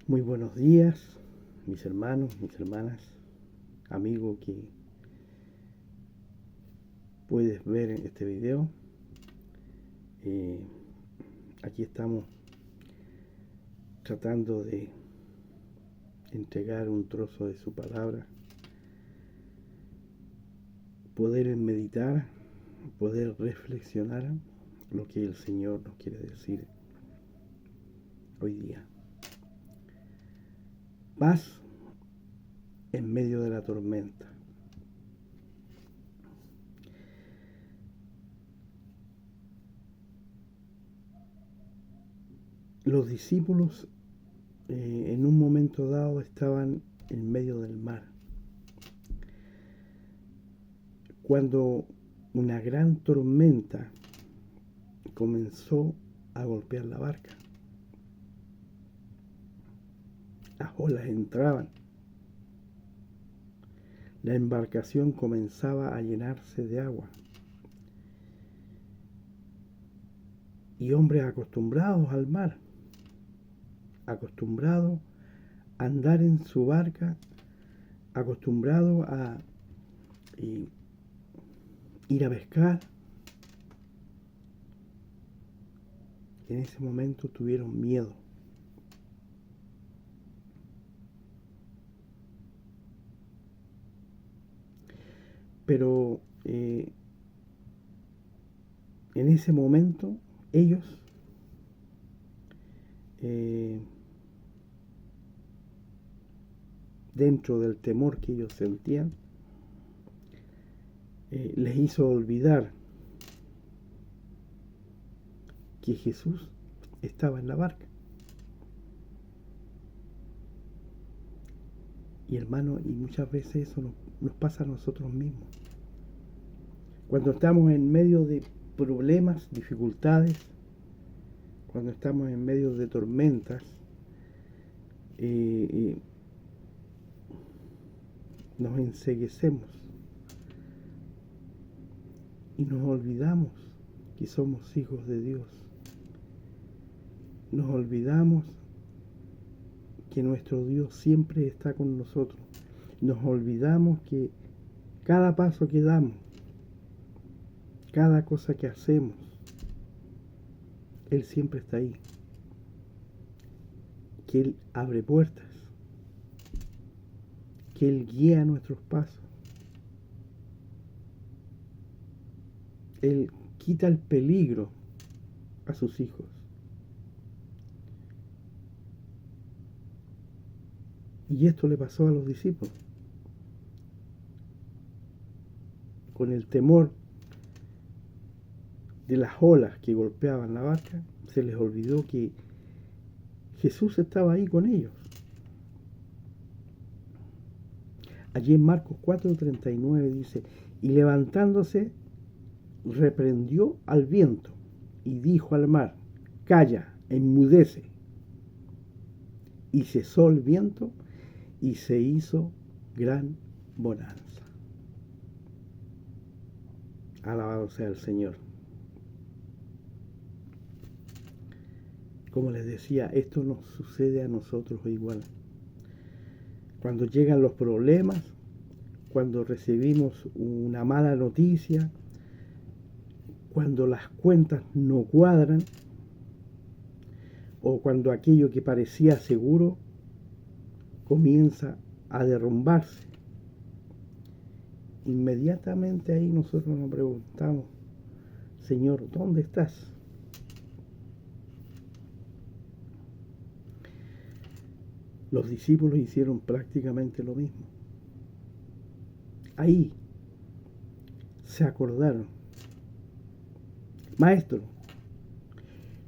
Muy buenos días, mis hermanos, mis hermanas, amigo que puedes ver en este video. Eh, Aquí estamos tratando de entregar un trozo de su palabra, poder meditar, poder reflexionar lo que el Señor nos quiere decir hoy día. Paz en medio de la tormenta. Los discípulos en un momento dado estaban en medio del mar, cuando una gran tormenta comenzó a golpear la barca. Las olas entraban, la embarcación comenzaba a llenarse de agua, y hombres acostumbrados al mar, acostumbrados a andar en su barca, acostumbrados a ir a pescar, en ese momento tuvieron miedo. Pero en ese momento ellos dentro del temor que ellos sentían, les hizo olvidar que Jesús estaba en la barca. Y hermano, y muchas veces eso nos pasa a nosotros mismos. Cuando estamos en medio de problemas, dificultades, cuando estamos en medio de tormentas, nos enceguecemos y nos olvidamos que somos hijos de Dios. Nos olvidamos que nuestro Dios siempre está con nosotros. Nos olvidamos que cada paso que damos, cada cosa que hacemos, Él siempre está ahí. Que Él abre puertas, que Él guía nuestros pasos. Él quita el peligro a sus hijos. Y esto le pasó a los discípulos. Con el temor de las olas que golpeaban la barca, se les olvidó que Jesús estaba ahí con ellos. Allí en Marcos 4:39 dice: y levantándose, reprendió al viento y dijo al mar: calla, enmudece. Y cesó el viento y se hizo gran bonanza. Alabado sea el Señor. Como les decía, esto nos sucede a nosotros igual. Cuando llegan los problemas, cuando recibimos una mala noticia, cuando las cuentas no cuadran, o cuando aquello que parecía seguro comienza a derrumbarse, inmediatamente ahí nosotros nos preguntamos: Señor, ¿dónde estás? Los discípulos hicieron prácticamente lo mismo. Ahí se acordaron: Maestro,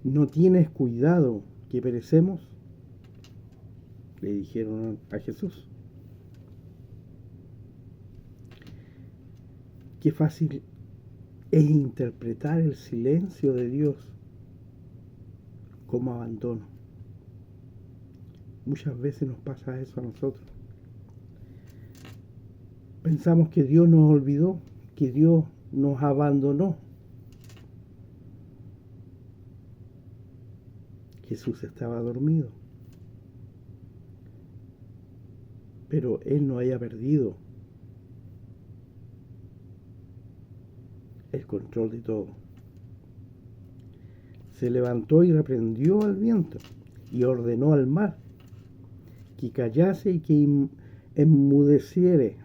¿no tienes cuidado que perecemos? Le dijeron a Jesús. Qué fácil es interpretar el silencio de Dios como abandono. Muchas veces nos pasa eso a nosotros. Pensamos que Dios nos olvidó, que Dios nos abandonó. Jesús estaba dormido. pero Él no haya perdido el control de todo. Se levantó y reprendió al viento y ordenó al mar que callase y que enmudeciere.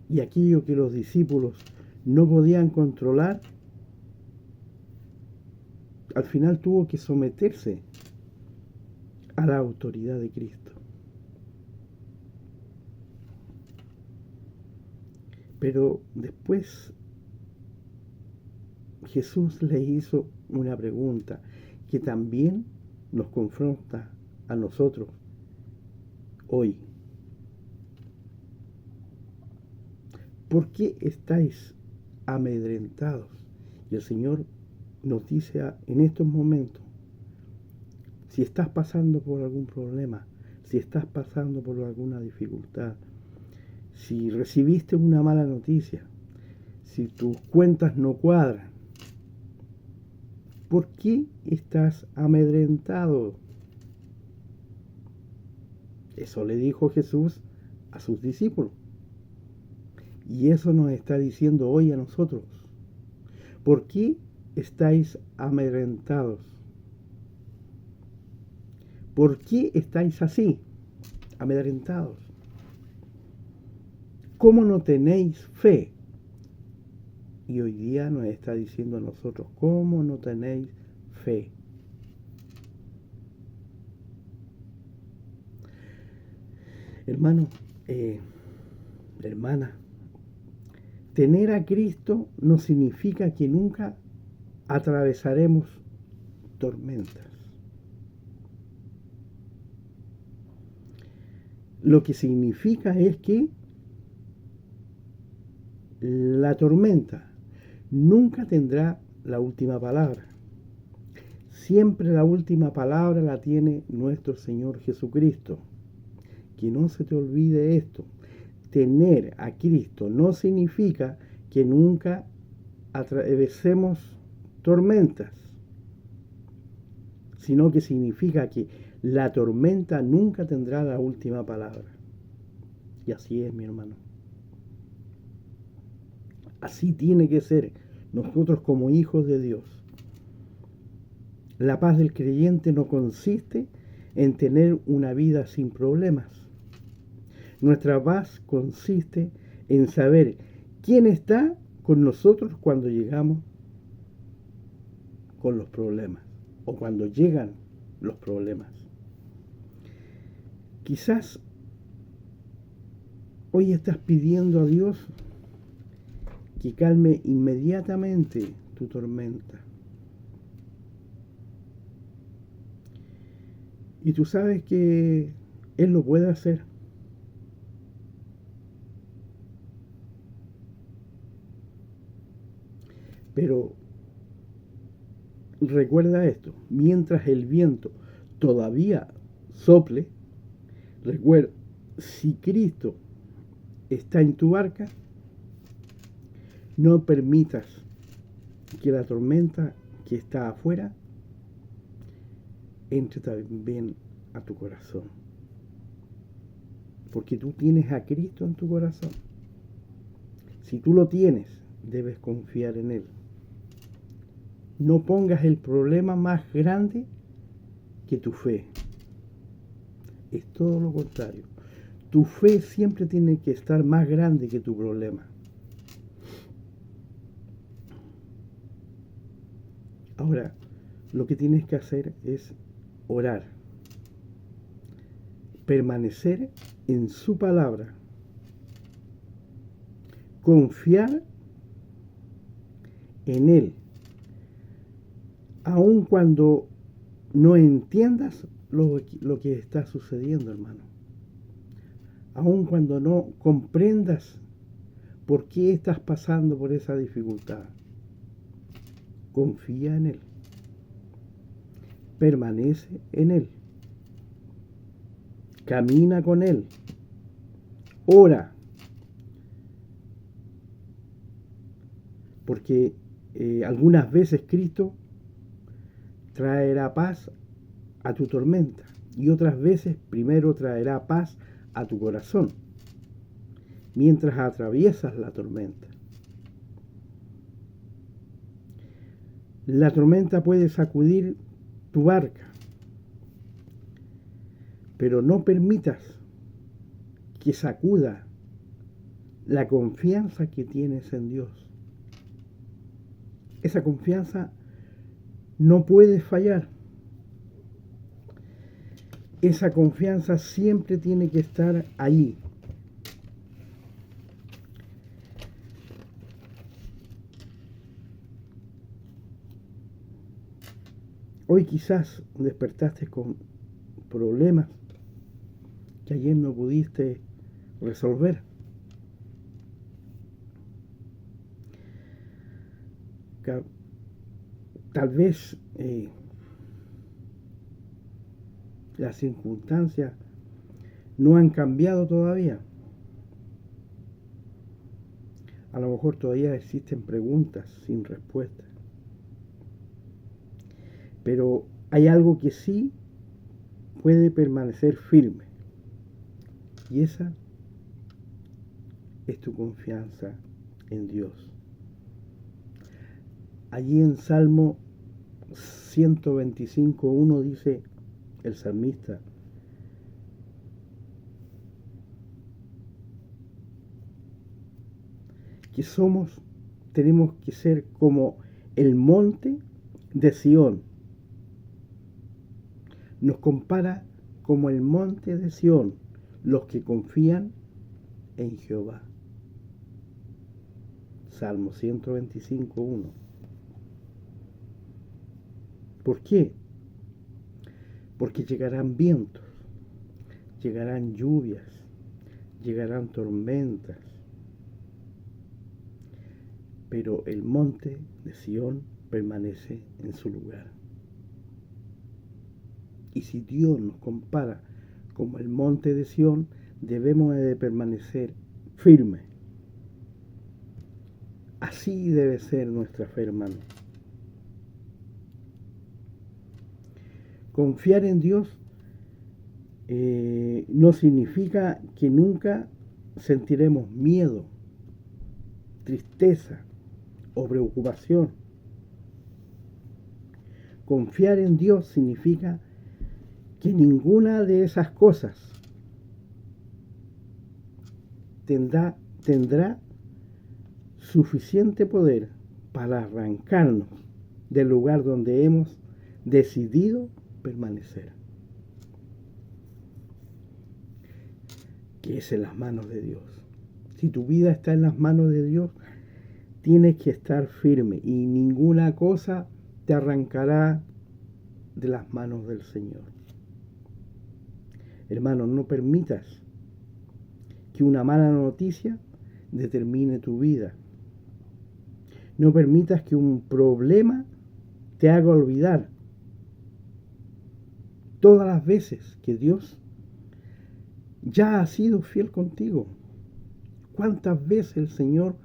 Y aquello que los discípulos no podían controlar, al final tuvo que someterse a la autoridad de Cristo. Pero después Jesús le hizo una pregunta que también nos confronta a nosotros hoy. ¿Por qué estáis amedrentados? Y el Señor nos dice en estos momentos, si estás pasando por algún problema, si estás pasando por alguna dificultad, si recibiste una mala noticia, si tus cuentas no cuadran, ¿por qué estás amedrentado? Eso le dijo Jesús a sus discípulos. Y eso nos está diciendo hoy a nosotros. ¿Por qué estáis amedrentados? ¿Por qué estáis así, amedrentados? ¿Cómo no tenéis fe? Y hoy día nos está diciendo a nosotros, ¿cómo no tenéis fe? Hermano, hermana, tener a Cristo no significa que nunca atravesaremos tormentas. Lo que significa es que la tormenta nunca tendrá la última palabra. Siempre la última palabra la tiene nuestro Señor Jesucristo. Que no se te olvide esto. Tener a Cristo no significa que nunca atravesemos tormentas, sino que significa que la tormenta nunca tendrá la última palabra. Y así es, mi hermano. Así tiene que ser nosotros como hijos de Dios. La paz del creyente no consiste en tener una vida sin problemas. Nuestra paz consiste en saber quién está con nosotros cuando llegamos con los problemas o cuando llegan los problemas. Quizás hoy estás pidiendo a Dios que calme inmediatamente tu tormenta. Y tú sabes que Él lo puede hacer. Pero recuerda esto, mientras el viento todavía sople, recuerda, si Cristo está en tu barca, no permitas que la tormenta que está afuera entre también a tu corazón. Porque tú tienes a Cristo en tu corazón. Si tú lo tienes, debes confiar en Él. No pongas el problema más grande que tu fe. Es todo lo contrario. Tu fe siempre tiene que estar más grande que tu problema. Ahora, lo que tienes que hacer es orar. Permanecer en su palabra. Confiar en Él. Aun cuando no entiendas lo que está sucediendo, hermano. Aun cuando no comprendas por qué estás pasando por esa dificultad. Confía en Él. Permanece en Él. Camina con Él. Ora. Porque algunas veces Cristo traerá paz a tu tormenta. y otras veces primero traerá paz a tu corazón mientras atraviesas la tormenta. La tormenta puede sacudir tu barca, pero no permitas que sacuda la confianza que tienes en Dios. Esa confianza no puede fallar. Esa confianza siempre tiene que estar ahí. Hoy quizás despertaste con problemas que ayer no pudiste resolver. Tal vez las circunstancias no han cambiado todavía. A lo mejor todavía existen preguntas sin respuesta. Pero hay algo que sí puede permanecer firme. Y esa es tu confianza en Dios. Allí en Salmo 125:1 dice el salmista: que tenemos que ser como el monte de Sión. Nos compara como el monte de Sión, los que confían en Jehová. Salmo 125:1. ¿Por qué? Porque llegarán vientos, llegarán lluvias, llegarán tormentas, pero el monte de Sión permanece en su lugar. Y si Dios nos compara como el monte de Sión, debemos de permanecer firmes. Así debe ser nuestra fe, hermano. Confiar en Dios no significa que nunca sentiremos miedo, tristeza o preocupación. Confiar en Dios significa que ninguna de esas cosas tendrá suficiente poder para arrancarnos del lugar donde hemos decidido permanecer, que es en las manos de Dios. Si tu vida está en las manos de Dios, tienes que estar firme y ninguna cosa te arrancará de las manos del Señor. Hermano, no permitas que una mala noticia determine tu vida. No permitas que un problema te haga olvidar todas las veces que Dios ya ha sido fiel contigo. ¿Cuántas veces el Señor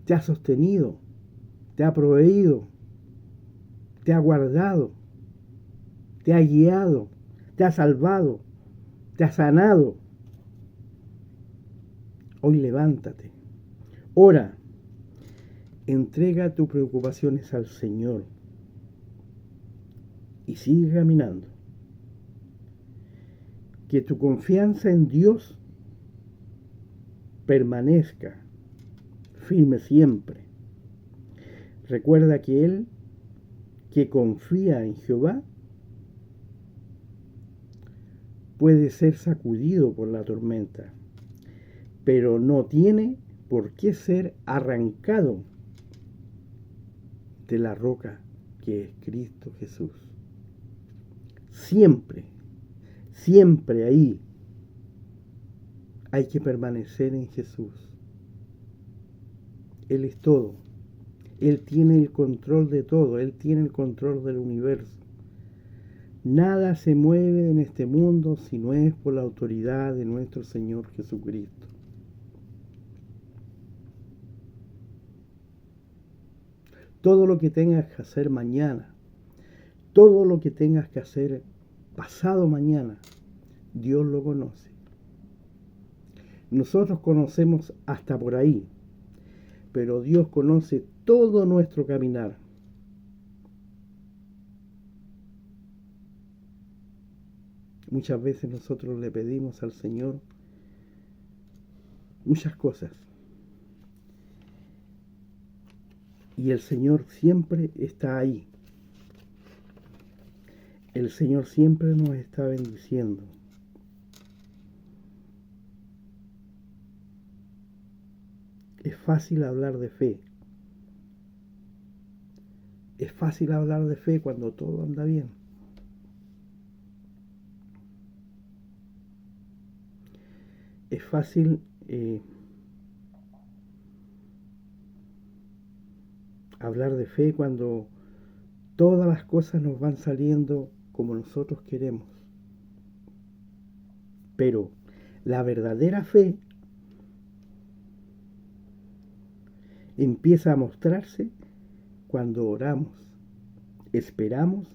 te ha sostenido, te ha proveído, te ha guardado, te ha guiado, te ha salvado, te ha sanado? Hoy levántate, ora, entrega tus preocupaciones al Señor y sigue caminando. Que tu confianza en Dios permanezca firme siempre. Recuerda que Él, que confía en Jehová, puede ser sacudido por la tormenta, pero no tiene por qué ser arrancado de la roca que es Cristo Jesús. Siempre ahí hay que permanecer en Jesús. Él es todo. Él tiene el control de todo. Él tiene el control del universo. Nada se mueve en este mundo si no es por la autoridad de nuestro Señor Jesucristo. Todo lo que tengas que hacer mañana, todo lo que tengas que hacer pasado mañana, Dios lo conoce. Nosotros conocemos hasta por ahí, pero Dios conoce todo nuestro caminar. Muchas veces nosotros le pedimos al Señor muchas cosas. Y el Señor siempre está ahí. El Señor siempre nos está bendiciendo. Es fácil hablar de fe. Es fácil hablar de fe cuando todo anda bien. Es fácil hablar de fe cuando todas las cosas nos van saliendo como nosotros queremos. Pero la verdadera fe empieza a mostrarse cuando oramos, esperamos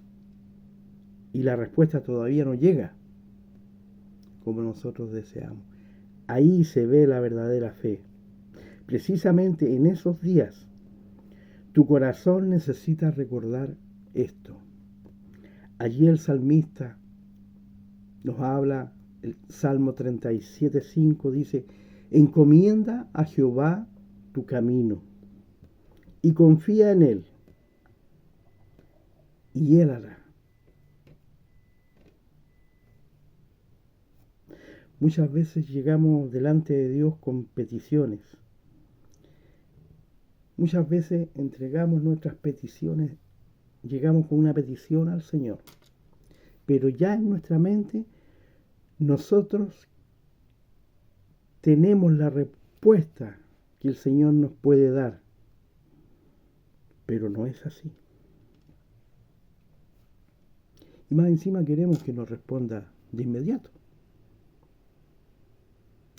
y la respuesta todavía no llega como nosotros deseamos. Ahí se ve la verdadera fe. Precisamente en esos días, tu corazón necesita recordar esto. Allí el salmista nos habla, el Salmo 37:5 dice: encomienda a Jehová tu camino y confía en Él, y Él hará. Muchas veces llegamos delante de Dios con peticiones. Muchas veces entregamos nuestras peticiones, llegamos con una petición al Señor. Pero ya en nuestra mente nosotros tenemos la respuesta que el Señor nos puede dar. Pero no es así. Y más encima queremos que nos responda de inmediato.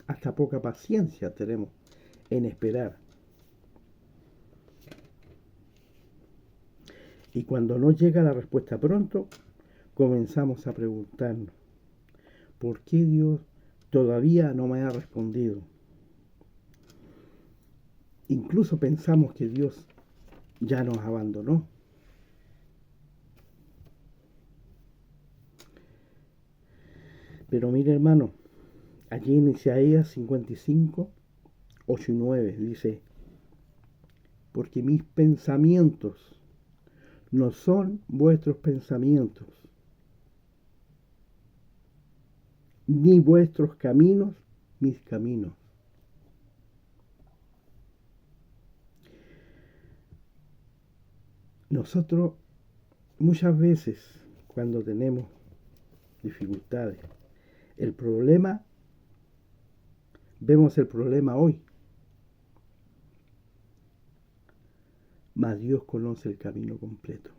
Hasta poca paciencia tenemos en esperar. Y cuando no llega la respuesta pronto, comenzamos a preguntarnos: ¿por qué Dios todavía no me ha respondido? Incluso pensamos que Dios ya nos abandonó. Pero mire, hermano, allí en Isaías 55, 8 y 9 dice: porque mis pensamientos no son vuestros pensamientos, ni vuestros caminos mis caminos. Nosotros muchas veces cuando tenemos dificultades, vemos el problema hoy, mas Dios conoce el camino completo.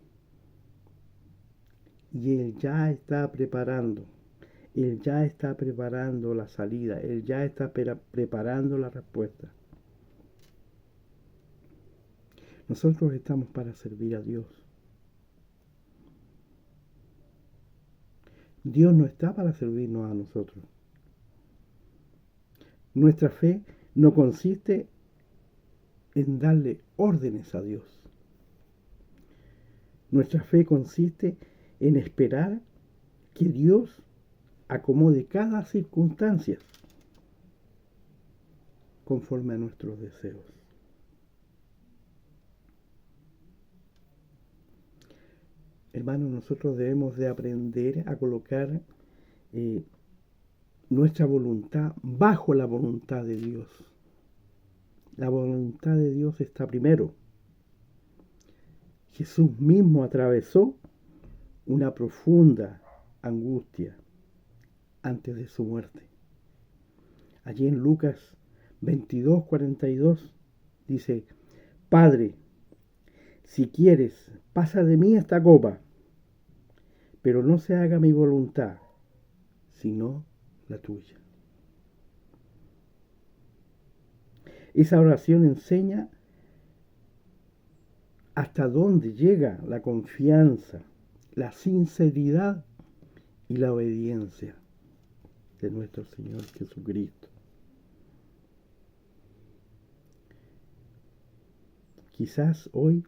Y Él ya está preparando la salida, Él ya está preparando la respuesta. Nosotros estamos para servir a Dios. Dios no está para servirnos a nosotros. Nuestra fe no consiste en darle órdenes a Dios. Nuestra fe consiste en esperar que Dios acomode cada circunstancia conforme a nuestros deseos. Hermanos, nosotros debemos de aprender a colocar nuestra voluntad bajo la voluntad de Dios. La voluntad de Dios está primero. Jesús mismo atravesó una profunda angustia antes de su muerte. Allí en Lucas 22:42 dice: Padre, si quieres, pasa de mí esta copa, pero no se haga mi voluntad, sino la tuya. Esa oración enseña hasta dónde llega la confianza, la sinceridad y la obediencia de nuestro Señor Jesucristo. Quizás hoy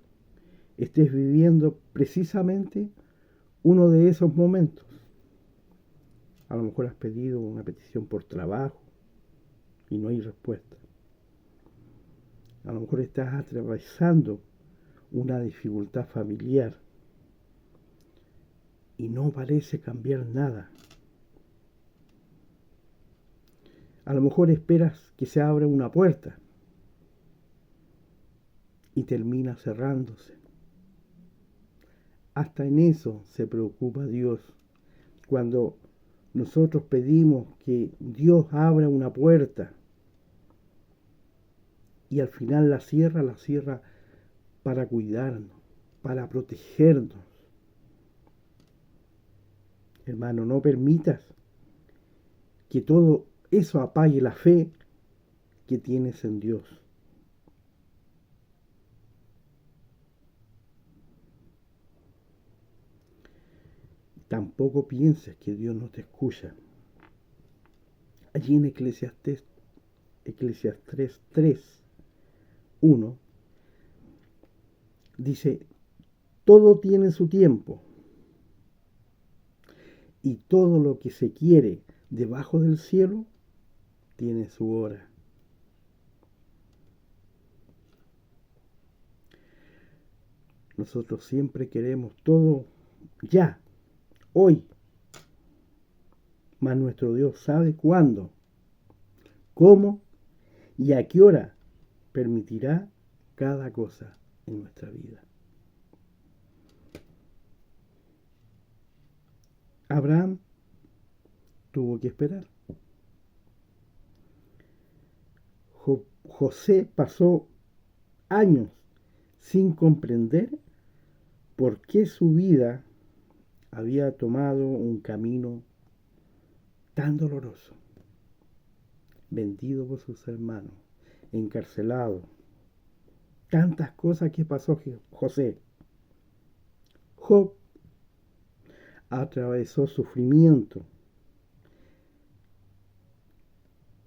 estés viviendo precisamente uno de esos momentos. A lo mejor has pedido una petición por trabajo y no hay respuesta. A lo mejor estás atravesando una dificultad familiar y no parece cambiar nada. A lo mejor esperas que se abra una puerta y termina cerrándose. Hasta en eso se preocupa Dios. Cuando nosotros pedimos que Dios abra una puerta y al final la cierra para cuidarnos, para protegernos. Hermano, no permitas que todo eso apague la fe que tienes en Dios. Tampoco pienses que Dios no te escucha. Allí en Eclesiastés 3:1 dice, todo tiene su tiempo y todo lo que se quiere debajo del cielo tiene su hora. Nosotros siempre queremos todo ya, hoy. Mas nuestro Dios sabe cuándo, cómo y a qué hora permitirá cada cosa en nuestra vida. Abraham tuvo que esperar. José pasó años sin comprender por qué su vida había tomado un camino tan doloroso. Vendido por sus hermanos, encarcelado. Tantas cosas que pasó José. Job atravesó sufrimiento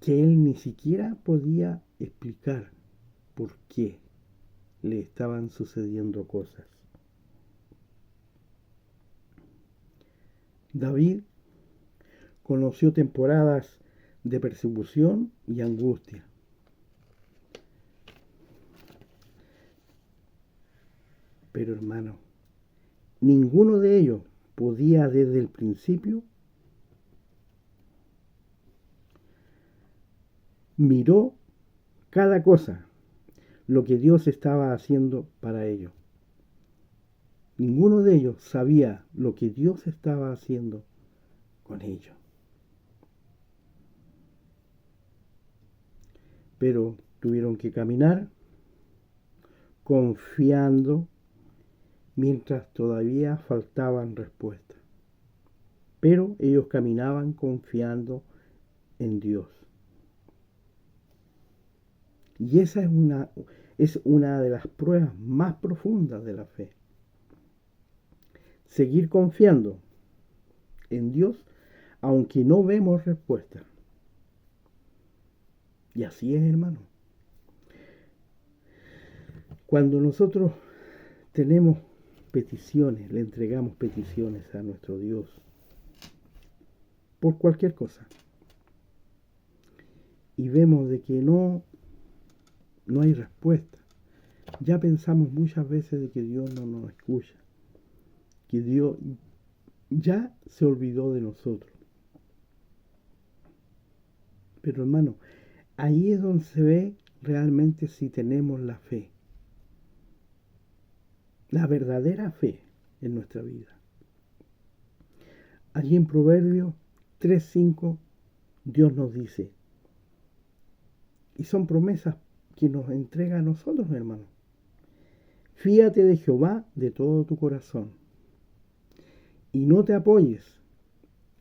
que él ni siquiera podía explicar por qué le estaban sucediendo cosas. David conoció temporadas de persecución y angustia. Pero hermano, ninguno de ellos podía desde el principio miró cada cosa, lo que Dios estaba haciendo para ellos. Ninguno de ellos sabía lo que Dios estaba haciendo con ellos. Pero tuvieron que caminar confiando mientras todavía faltaban respuestas. Pero ellos caminaban confiando en Dios. Y esa es una de las pruebas más profundas de la fe. Seguir confiando en Dios aunque no vemos respuesta. Y así es, hermano. Cuando nosotros tenemos peticiones, le entregamos peticiones a nuestro Dios por cualquier cosa y vemos de que no hay respuesta, ya pensamos muchas veces de que Dios no nos escucha, que Dios ya se olvidó de nosotros. Pero hermano, ahí es donde se ve realmente si tenemos la fe, la verdadera fe en nuestra vida. Allí en Proverbios 3:5 Dios nos dice, y son promesas que nos entrega a nosotros, hermano. Fíate de Jehová de todo tu corazón y no te apoyes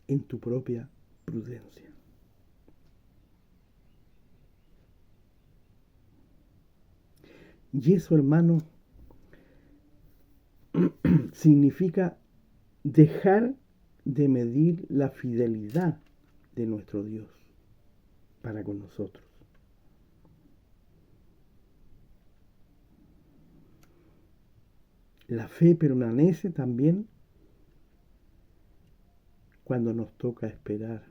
en tu propia prudencia. Y eso, hermano, significa dejar de medir la fidelidad de nuestro Dios para con nosotros. La fe permanece también cuando nos toca esperar.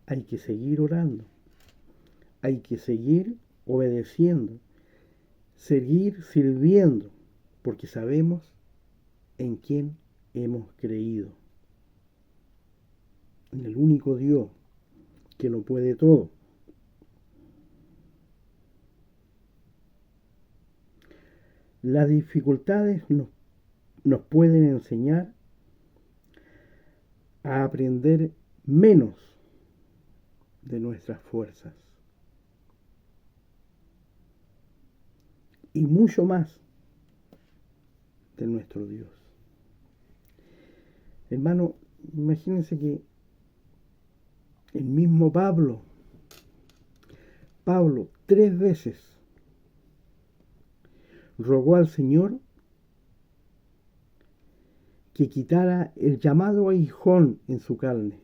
Hay que seguir orando, hay que seguir obedeciendo, seguir sirviendo, porque sabemos en quién hemos creído. En el único Dios que lo puede todo. Las dificultades nos pueden enseñar a aprender menos de nuestras fuerzas y mucho más de nuestro Dios. Hermano, imagínense que el mismo Pablo 3 veces rogó al Señor que quitara el llamado aguijón en su carne.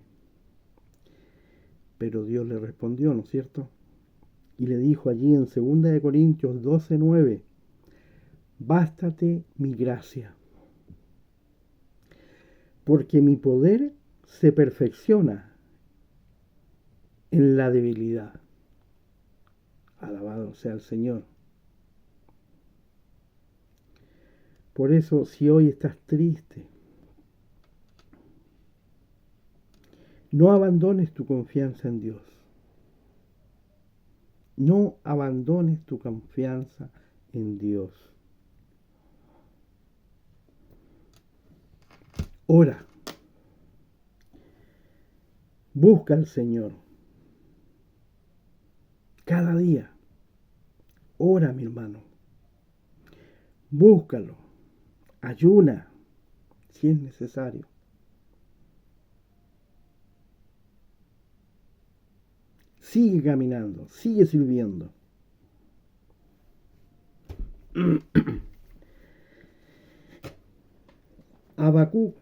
Pero Dios le respondió, ¿no es cierto? Y le dijo allí en 2 Corintios 12:9, bástate mi gracia, porque mi poder se perfecciona en la debilidad. Alabado sea el Señor. Por eso, si hoy estás triste, no abandones tu confianza en Dios. No abandones tu confianza en Dios. Ora. Busca al Señor. Cada día. Ora, mi hermano. Búscalo. Ayuna, si es necesario. Sigue caminando, sigue sirviendo. Habacuc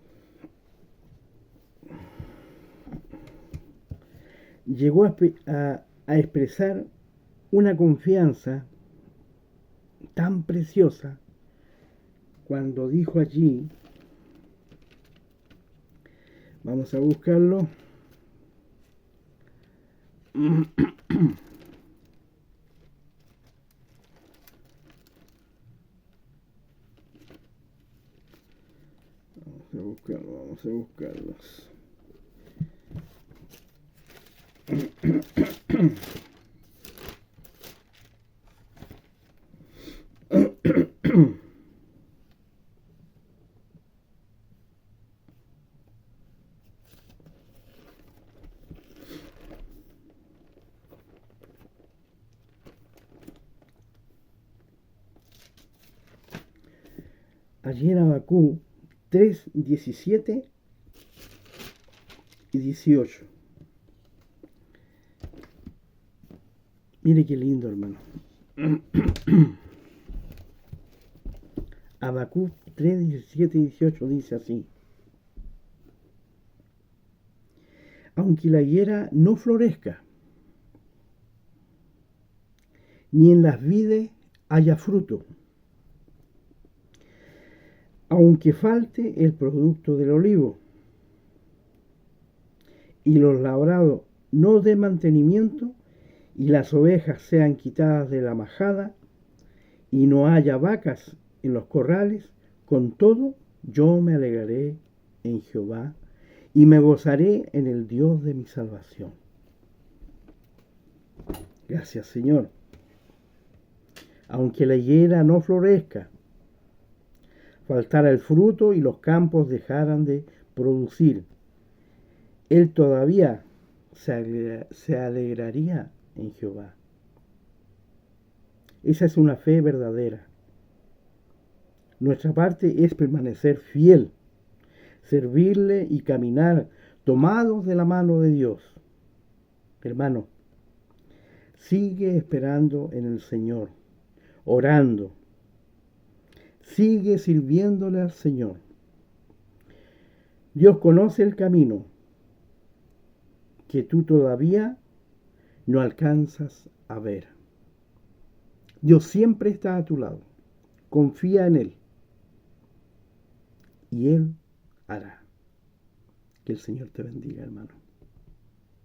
llegó a expresar una confianza tan preciosa cuando dijo allí, vamos a buscarlo, vamos a buscarlos. Allí en Habacuc 3, 17 y 18. Mire qué lindo, hermano. Habacuc 3, 17 y 18 dice así. Aunque la higuera no florezca, ni en las vides haya fruto, aunque falte el producto del olivo, y los labrados no den mantenimiento, y las ovejas sean quitadas de la majada, y no haya vacas en los corrales, con todo yo me alegraré en Jehová, y me gozaré en el Dios de mi salvación. Gracias, Señor. Aunque la higuera no florezca, faltara el fruto y los campos dejaran de producir, Él todavía se alegraría en Jehová. Esa es una fe verdadera. Nuestra parte es permanecer fiel, servirle y caminar tomados de la mano de Dios. Hermano, sigue esperando en el Señor, orando. Sigue sirviéndole al Señor. Dios conoce el camino que tú todavía no alcanzas a ver. Dios siempre está a tu lado. Confía en Él y Él hará. Que el Señor te bendiga, hermano.